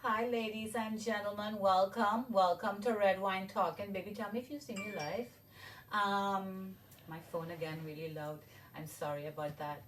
Hi, ladies and gentlemen. Welcome. Welcome to Red Wine Talking. Baby, tell me if you see me live. My phone again, really loud. I'm sorry about that.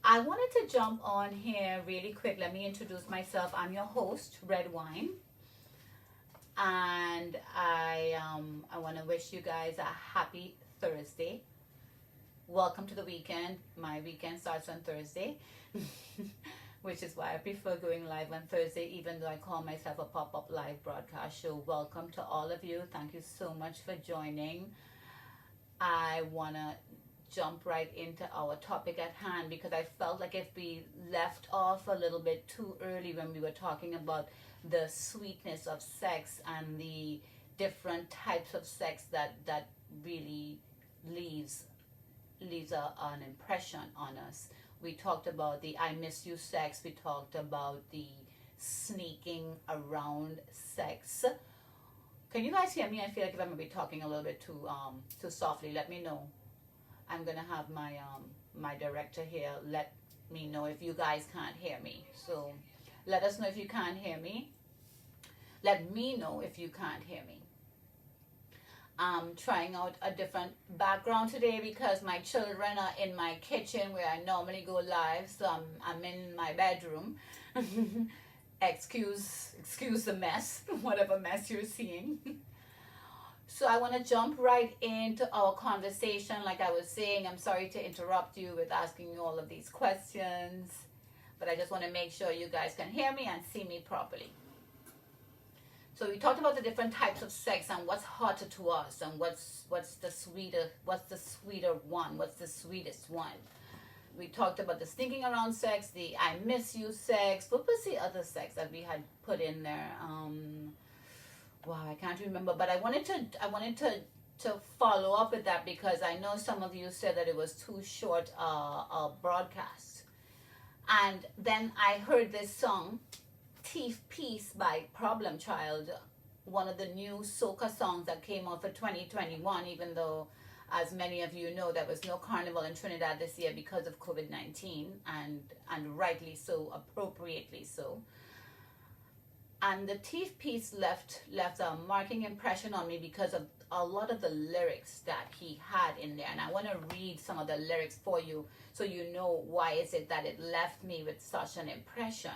I wanted to jump on here really quick. Let me introduce myself. I'm your host, Red Wine, and I want to wish you guys a happy Thursday. Welcome to the weekend. My weekend starts on Thursday. Which is why I prefer going live on Thursday, even though I call myself a pop-up live broadcast show. Welcome to all of you. Thank you so much for joining. I want to jump right into our topic at hand because I felt like if we left off a little bit too early when we were talking about the sweetness of sex and the different types of sex that really leaves an impression on us. We talked about the I miss you sex. We talked about the sneaking around sex. Can you guys hear me? I feel like if I'm gonna be talking a little bit too softly, let me know. I'm gonna have my director here let me know if you guys can't hear me. So let us know if you can't hear me. Let me know if you can't hear me. I'm trying out a different background today because my children are in my kitchen where I normally go live, so I'm in my bedroom. excuse the mess, whatever mess you're seeing. So I want to jump right into our conversation. Like I was saying, I'm sorry to interrupt you with asking you all of these questions, but I just want to make sure you guys can hear me and see me properly. So we talked about the different types of sex and what's hotter to us and what's the sweeter one, what's the sweetest one. We talked about the sneaking around sex, the I miss you sex. What was the other sex that we had put in there? Wow, I can't remember. But I wanted to follow up with that because I know some of you said that it was too short a broadcast. And then I heard this song, Thief Piece by Problem Child, one of the new Soca songs that came out for 2021, even though, as many of you know, there was no carnival in Trinidad this year because of COVID-19, and rightly so, appropriately so. And the Thief Piece left a marking impression on me because of a lot of the lyrics that he had in there. And I want to read some of the lyrics for you so you know why is it that it left me with such an impression.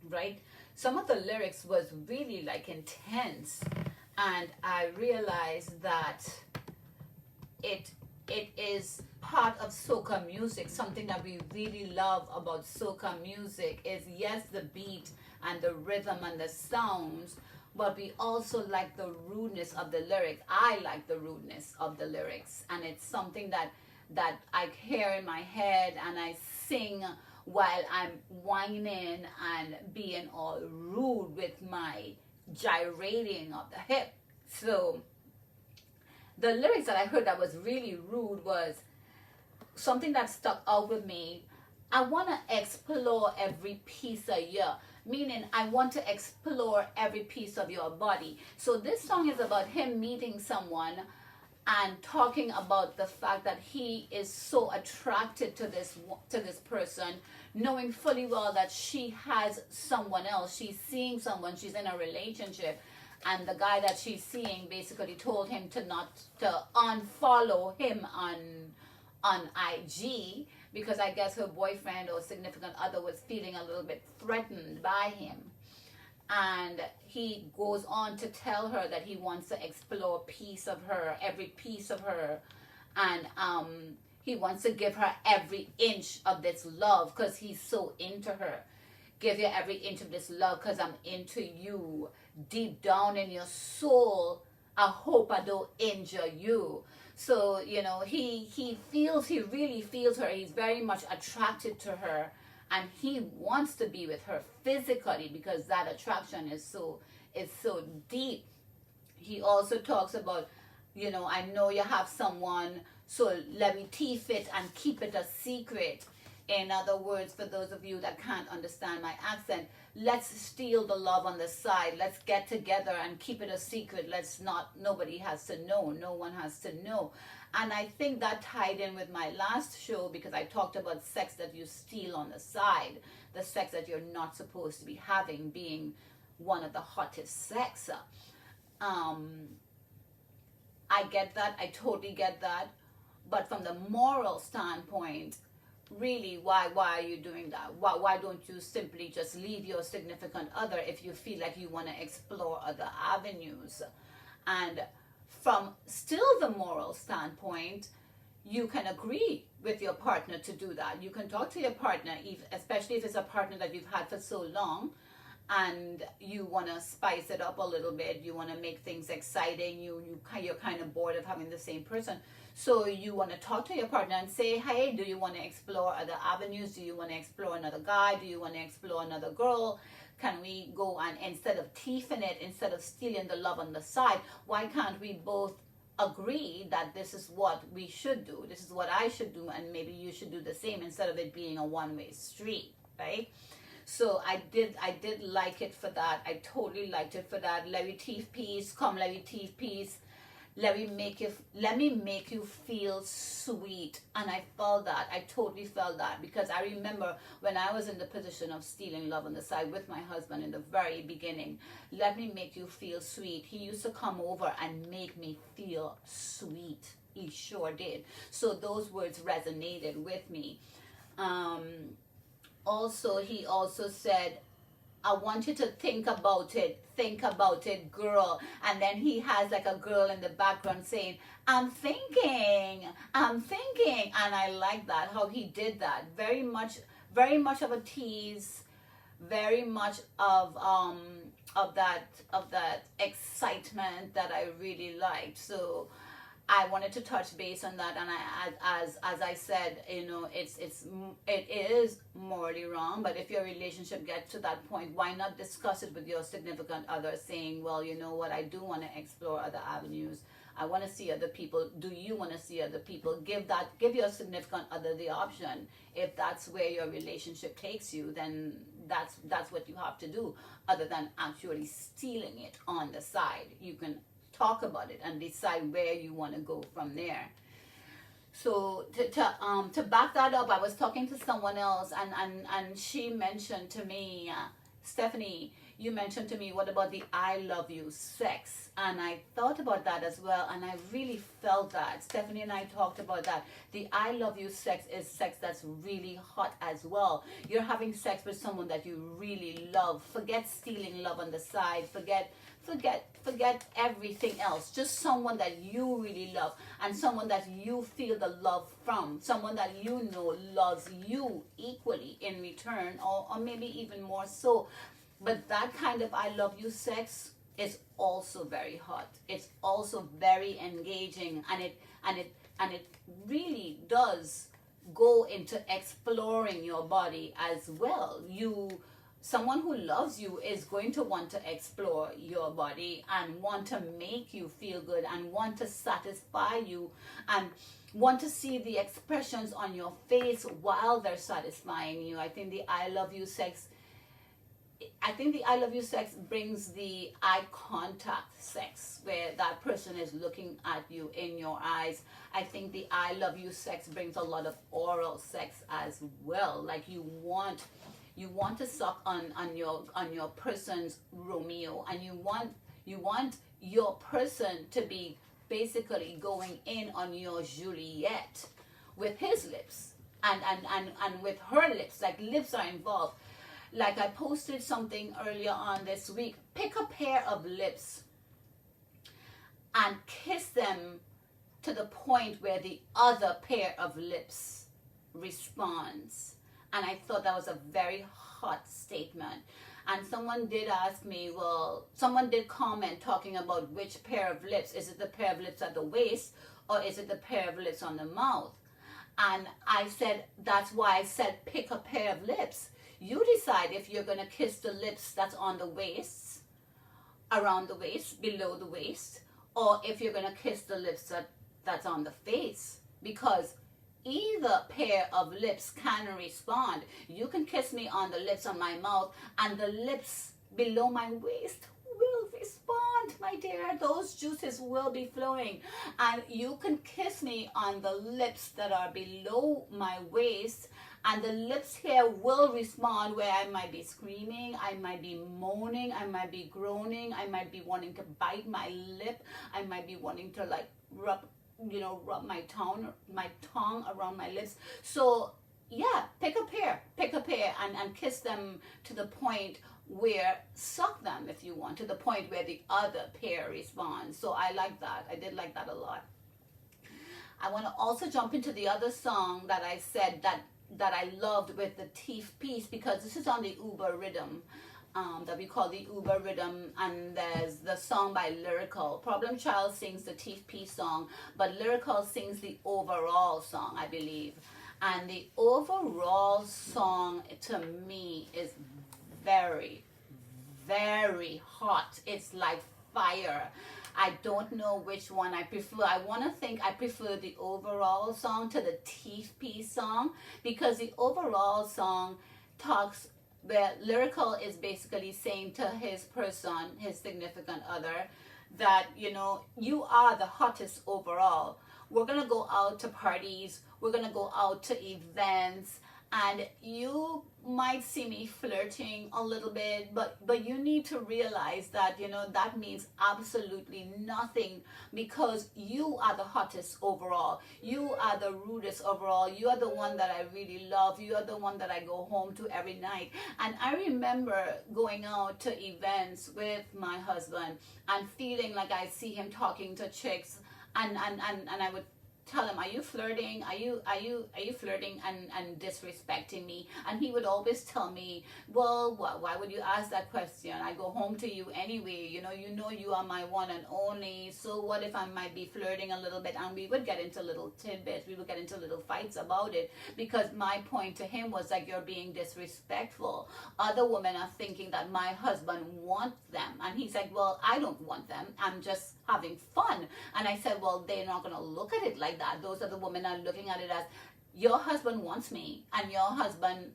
Right, some of the lyrics was really like intense, and I realized that it is part of soca music. Something that we really love about soca music is, yes, the beat and the rhythm and the sounds, but we also like the rudeness of the lyrics. I like the rudeness of the lyrics, and it's something that I hear in my head and I sing while I'm whining and being all rude with my gyrating of the hip. So the lyrics that I heard that was really rude was something that stuck out with me. I want to explore every piece of you, meaning I want to explore every piece of your body. So this song is about him meeting someone and talking about the fact that he is so attracted to this person, knowing fully well that she has someone else. She's seeing someone, she's in a relationship, and the guy that she's seeing basically told him to unfollow him on IG because I guess her boyfriend or significant other was feeling a little bit threatened by him. And he goes on to tell her that he wants to explore a piece of her, every piece of her. And he wants to give her every inch of this love because he's so into her. Give you every inch of this love because I'm into you. Deep down in your soul, I hope I don't injure you. So, you know, he really feels her. He's very much attracted to her. And he wants to be with her physically because that attraction is so deep. He also talks about, you know, I know you have someone, so let me teeth it and keep it a secret. In other words, for those of you that can't understand my accent, let's steal the love on the side. Let's get together and keep it a secret. Nobody has to know. No one has to know. And I think that tied in with my last show, because I talked about sex that you steal on the side, the sex that you're not supposed to be having being one of the hottest sex. I get that. I totally get that. But from the moral standpoint, really, why are you doing that? Why don't you simply just leave your significant other if you feel like you want to explore other avenues? And from still the moral standpoint, you can agree with your partner to do that. You can talk to your partner, especially if it's a partner that you've had for so long, and you want to spice it up a little bit. You want to make things exciting. You're kind of bored of having the same person. So you want to talk to your partner and say, hey, do you want to explore other avenues? Do you want to explore another guy? Do you want to explore another girl? Can we go, and instead of teething it, instead of stealing the love on the side, why can't we both agree that this is what we should do? This is what I should do, and maybe you should do the same, instead of it being a one-way street, right? So I did like it for that. I totally liked it for that. Let me teeth piece, come let me teeth piece. Let me make you feel sweet. And I felt that. I totally felt that, because I remember when I was in the position of stealing love on the side with my husband in the very beginning. Let me make you feel sweet. He used to come over and make me feel sweet. He sure did. So those words resonated with me. Also, he also said, I want you to think about it, girl. And then he has like a girl in the background saying, I'm thinking. And I like that, how he did that. Very much of a tease, very much of that excitement that I really liked. So I wanted to touch base on that, and as I said, it is morally wrong. But if your relationship gets to that point, why not discuss it with your significant other, saying, well, you know what, I do want to explore other avenues. I want to see other people. Do you want to see other people? Give your significant other the option. If that's where your relationship takes you, then that's what you have to do. Other than actually stealing it on the side, you can talk about it and decide where you want to go from there. So to back that up, I was talking to someone else, and she mentioned to me, Stephanie, you mentioned to me, what about the I love you sex? And I thought about that as well, and I really felt that. Stephanie and I talked about that. The I love you sex is sex that's really hot as well. You're having sex with someone that you really love. Forget stealing love on the side. Forget everything else. Just someone that you really love, and someone that you feel the love from, someone that you know loves you equally in return, or maybe even more so. But that kind of I love you sex is also very hot. It's also very engaging, and it really does go into exploring your body as well. Someone who loves you is going to want to explore your body and want to make you feel good and want to satisfy you and want to see the expressions on your face while they're satisfying you. I think the I love you sex brings the eye contact sex, where that person is looking at you in your eyes. I think the I love you sex brings a lot of oral sex as well. Like you want to suck on your person's Romeo, and you want your person to be basically going in on your Juliet with his lips and with her lips. Like lips are involved. Like I posted something earlier on this week. Pick a pair of lips and kiss them to the point where the other pair of lips responds. And I thought that was a very hot statement. And someone did ask me, someone did comment talking about which pair of lips. Is it the pair of lips at the waist, or is it the pair of lips on the mouth? And I said, that's why I said pick a pair of lips. You decide if you're going to kiss the lips that's on the waist, around the waist, below the waist, or if you're going to kiss the lips that's on the face. Because either pair of lips can respond. You can kiss me on the lips, on my mouth, and the lips below my waist will respond, my dear. Those juices will be flowing. And you can kiss me on the lips that are below my waist, and the lips here will respond, where I might be screaming, I might be moaning, I might be groaning, I might be wanting to bite my lip, I might be wanting to like rub my tongue around my lips. So yeah, pick a pair and kiss them to the point where, suck them if you want, to the point where the other pair responds. So I like that. I did like that a lot. I want to also jump into the other song that I said that I loved with the teeth piece, because this is on the Uber rhythm. That we call the Uber rhythm, and there's the song by Lyrical. Problem Child sings the teeth piece song, but Lyrical sings the overall song, I believe. And the overall song to me is very, very hot. It's like fire. I don't know which one I prefer. I want to think I prefer the overall song to the teeth piece song, because the overall song talks, where Lyrical is basically saying to his person, his significant other, that, you are the hottest overall. We're going to go out to parties. We're going to go out to events. And you might see me flirting a little bit, but you need to realize that, that means absolutely nothing, because you are the hottest overall. You are the rudest overall. You are the one that I really love. You are the one that I go home to every night. And I remember going out to events with my husband and feeling like I see him talking to chicks, and I would tell him, are you flirting? Are you flirting and disrespecting me? And he would always tell me, well, why would you ask that question? I go home to you anyway. You know you are my one and only. So what if I might be flirting a little bit? And we would get into little tidbits. We would get into little fights about it, because my point to him was like, you're being disrespectful. Other women are thinking that my husband wants them. And he's like, well, I don't want them. I'm just having fun. And I said, well, they're not going to look at it like that. Those other women are looking at it as, your husband wants me, and your husband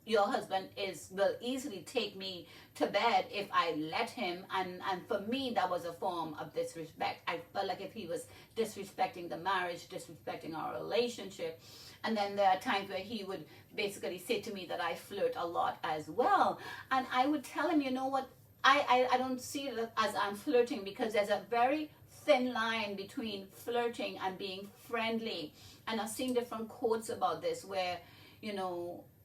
will easily take me to bed if I let him. And for me, that was a form of disrespect. I felt like if he was disrespecting the marriage, disrespecting our relationship. And then there are times where he would basically say to me that I flirt a lot as well. And I would tell him, you know what, I don't see it as I'm flirting, because there's a very thin line between flirting and being friendly. And I've seen different quotes about this, where,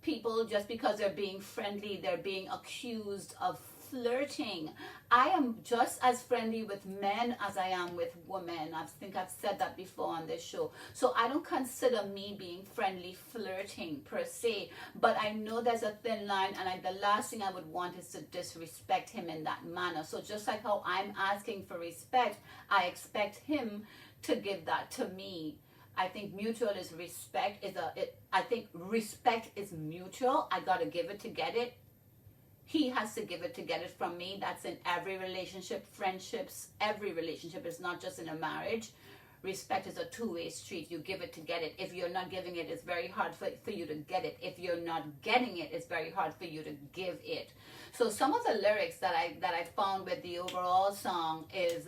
people, just because they're being friendly, they're being accused of flirting. I am just as friendly with men as I am with women. I think I've said that before on this show. So I don't consider me being friendly flirting per se, but I know there's a thin line, and the last thing I would want is to disrespect him in that manner. So just like how I'm asking for respect, I expect him to give that to me. I think mutual is respect. I think respect is mutual. I gotta give it to get it. He has to give it to get it from me. That's in every relationship, friendships, every relationship. It's not just in a marriage. Respect is a two-way street. You give it to get it. If you're not giving it, it's very hard for you to get it. If you're not getting it, it's very hard for you to give it. So some of the lyrics that I found with the overall song is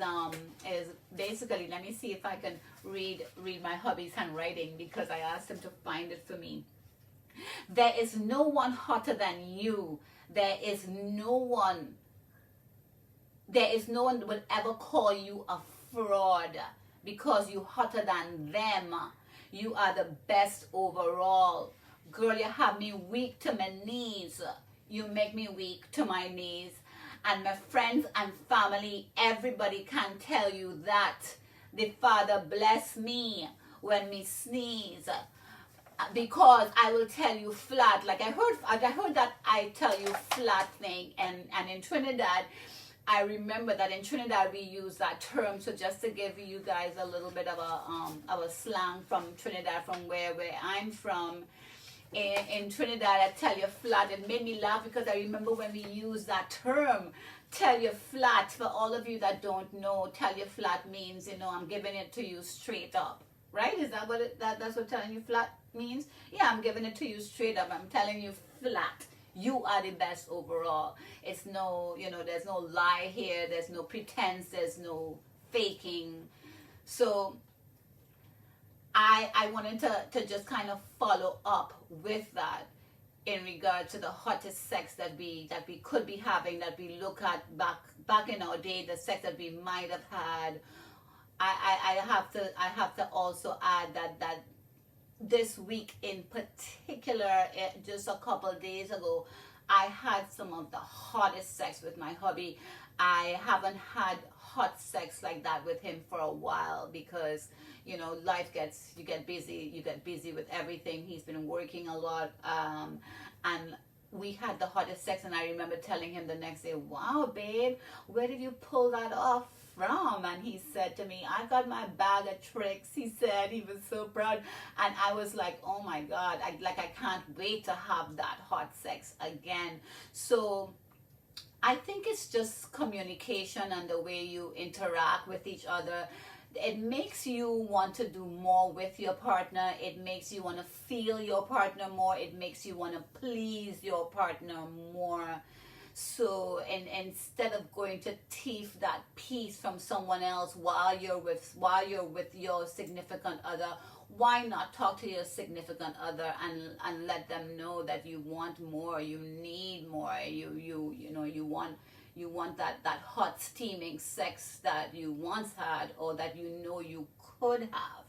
basically, let me see if I can read my hubby's handwriting, because I asked him to find it for me. There is no one hotter than you. There is no one that will ever call you a fraud, because you're hotter than them. You are the best overall. Girl, you have me weak to my knees. You make me weak to my knees. And my friends and family, everybody can tell you that. The Father bless me when me sneeze. Because I will tell you flat, like I heard that I tell you flat thing, and in Trinidad, I remember that in Trinidad we use that term. So just to give you guys a little bit of a slang from Trinidad, from where I'm from, in Trinidad, I tell you flat. It made me laugh, because I remember when we used that term, tell you flat. For all of you that don't know, tell you flat means, I'm giving it to you straight up. right? Is that what that's what telling you flat means? Yeah, I'm giving it to you straight up. I'm telling you flat. You are the best overall. It's no, there's no lie here. There's no pretense. There's no faking. So I wanted to just kind of follow up with that in regard to the hottest sex that we could be having, that we look at back in our day, the sex that we might have had. I have to also add that this week in particular, just a couple of days ago, I had some of the hottest sex with my hubby. I haven't had hot sex like that with him for a while because life you get busy with everything. He's been working a lot, and we had the hottest sex, and I remember telling him the next day, wow babe, where did you pull that off from? And he said to me, I got my bag of tricks. He said he was so proud, and I was like, oh my God, I can't wait to have that hot sex again. So I think it's just communication and the way you interact with each other. It makes you want to do more with your partner. It makes you want to feel your partner more. It makes you want to please your partner more. So, and instead of going to thief that piece from someone else while you're with your significant other, why not talk to your significant other and let them know that you want more, you need more, you want that hot steaming sex that you once had or that you could have,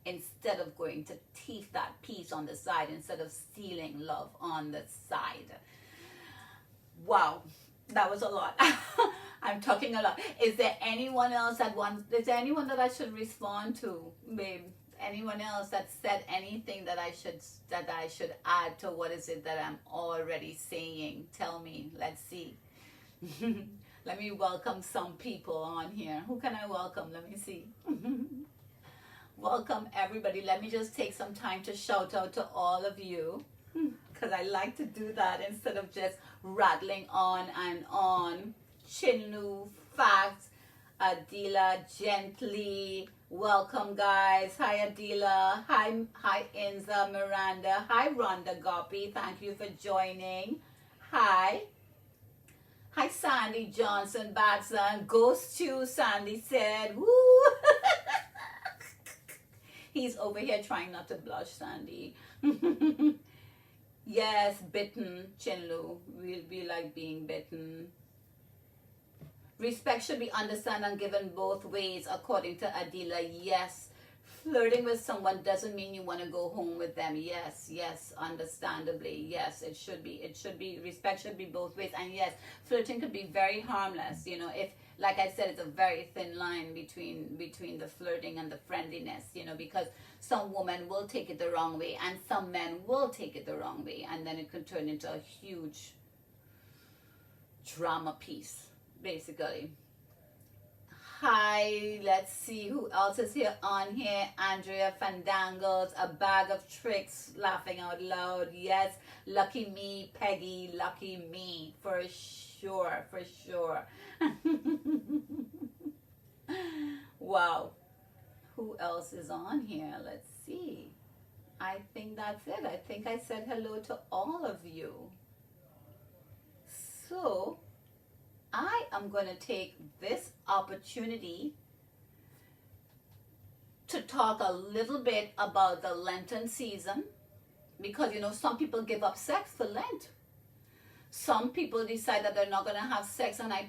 instead of going to thief that piece on the side, instead of stealing love on the side. Wow, that was a lot. I'm talking a lot. Is there anyone else is there anyone that I should respond to, babe? Anyone else that said anything that I should add to what is it that I'm already saying? Tell me. Let's see. Let me welcome some people on here. Who can I welcome? Let me see. Welcome everybody. Let me just take some time to shout out to all of you, because I like to do that instead of just rattling on and on. Chinlu, Facts, Adila, Gently. Welcome guys. Hi Adila. Hi Inza, Miranda. Hi Rhonda Gopi. Thank you for joining. Hi Sandy Johnson, Batson. Ghost Chew, Sandy said. Woo! He's over here trying not to blush, Sandy. Yes, bitten, Chinlu. We like being bitten. Respect should be understood and given both ways, according to Adila. Yes. Flirting with someone doesn't mean you want to go home with them. Yes, understandably. Yes, it should be, respect should be both ways. And yes, flirting could be very harmless. If, like I said, it's a very thin line between the flirting and the friendliness, because some women will take it the wrong way and some men will take it the wrong way. And then it could turn into a huge drama piece, basically. Hi, let's see who else is here on here. Andrea Fandangos, a bag of tricks, laughing out loud. Yes, lucky me, Peggy, lucky me, for sure. Wow, who else is on here? Let's see. I think that's it. I think I said hello to all of you. So I am going to take this opportunity to talk a little bit about the Lenten season, because some people give up sex for Lent. Some people decide that they're not going to have sex, and I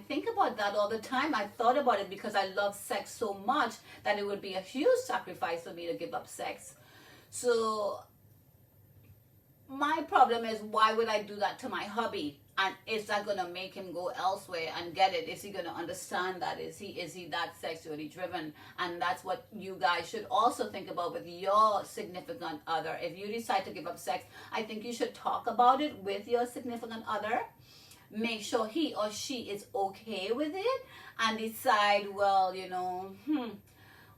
think about that all the time. I thought about it because I love sex so much that it would be a huge sacrifice for me to give up sex. So my problem is, why would I do that to my hubby? And is that going to make him go elsewhere and get it? Is he going to understand that? Is he that sexually driven? And that's what you guys should also think about with your significant other. If you decide to give up sex, I think you should talk about it with your significant other. Make sure he or she is okay with it, and decide, well,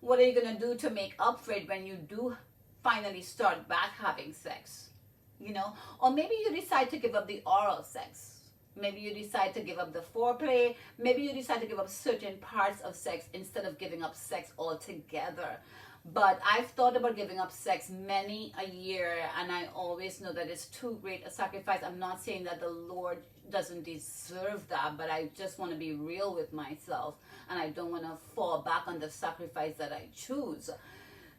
what are you going to do to make up for it when you do finally start back having sex? Or maybe you decide to give up the oral sex. Maybe you decide to give up the foreplay. Maybe you decide to give up certain parts of sex instead of giving up sex altogether. But I've thought about giving up sex many a year, and I always know that it's too great a sacrifice. I'm not saying that the Lord doesn't deserve that, but I just want to be real with myself, and I don't want to fall back on the sacrifice that I choose.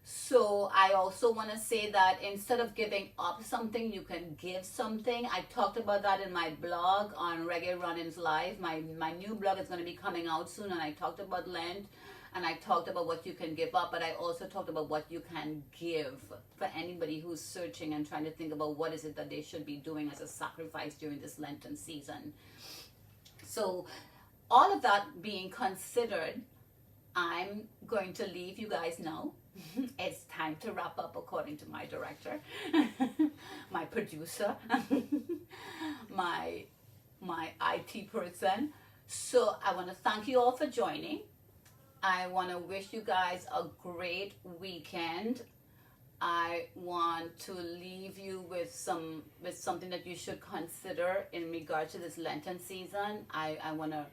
So I also want to say that instead of giving up something, you can give something. I talked about that in my blog on Reggae Run-Ins Live. My new blog is going to be coming out soon, and I talked about Lent, and I talked about what you can give up, but I also talked about what you can give for anybody who's searching and trying to think about what is it that they should be doing as a sacrifice during this Lenten season. So all of that being considered, I'm going to leave you guys now. It's time to wrap up according to my director, my producer, my IT person. So I want to thank you all for joining. I want to wish you guys a great weekend. I want to leave you with something that you should consider in regard to this Lenten season. I want to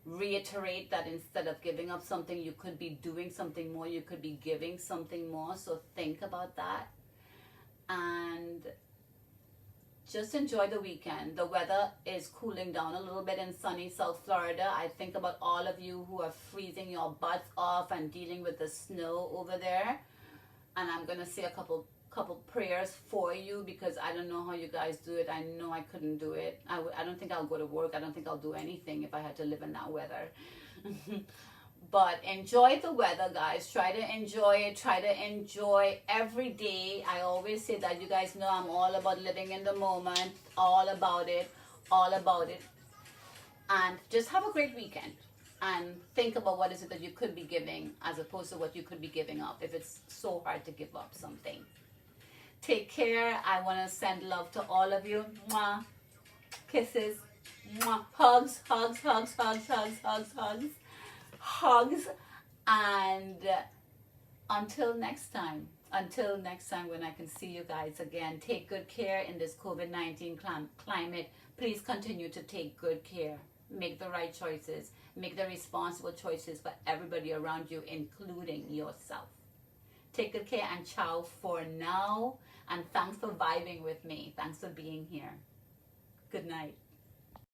reiterate that instead of giving up something, you could be doing something more, you could be giving something more. So think about that, and just enjoy the weekend. The weather is cooling down a little bit in sunny South Florida. I think about all of you who are freezing your butts off and dealing with the snow over there, and I'm gonna say a couple prayers for you, because I don't know how you guys do it. I know I couldn't do it. I don't think I'll go to work. I don't think I'll do anything if I had to live in that weather. But enjoy the weather, guys. Try to enjoy it. Try to enjoy every day. I always say that. You guys know I'm all about living in the moment. All about it. All about it. And just have a great weekend. And think about what is it that you could be giving as opposed to what you could be giving up if it's so hard to give up something. Take care. I want to send love to all of you. Mwah. Kisses. Mwah. Hugs, hugs, hugs, hugs, hugs, hugs, hugs. Hugs. And until next time when I can see you guys again, take good care in this COVID-19 climate. Please continue to take good care. Make the right choices. Make the responsible choices for everybody around you, including yourself. Take good care, and ciao for now. And thanks for vibing with me. Thanks for being here. Good night.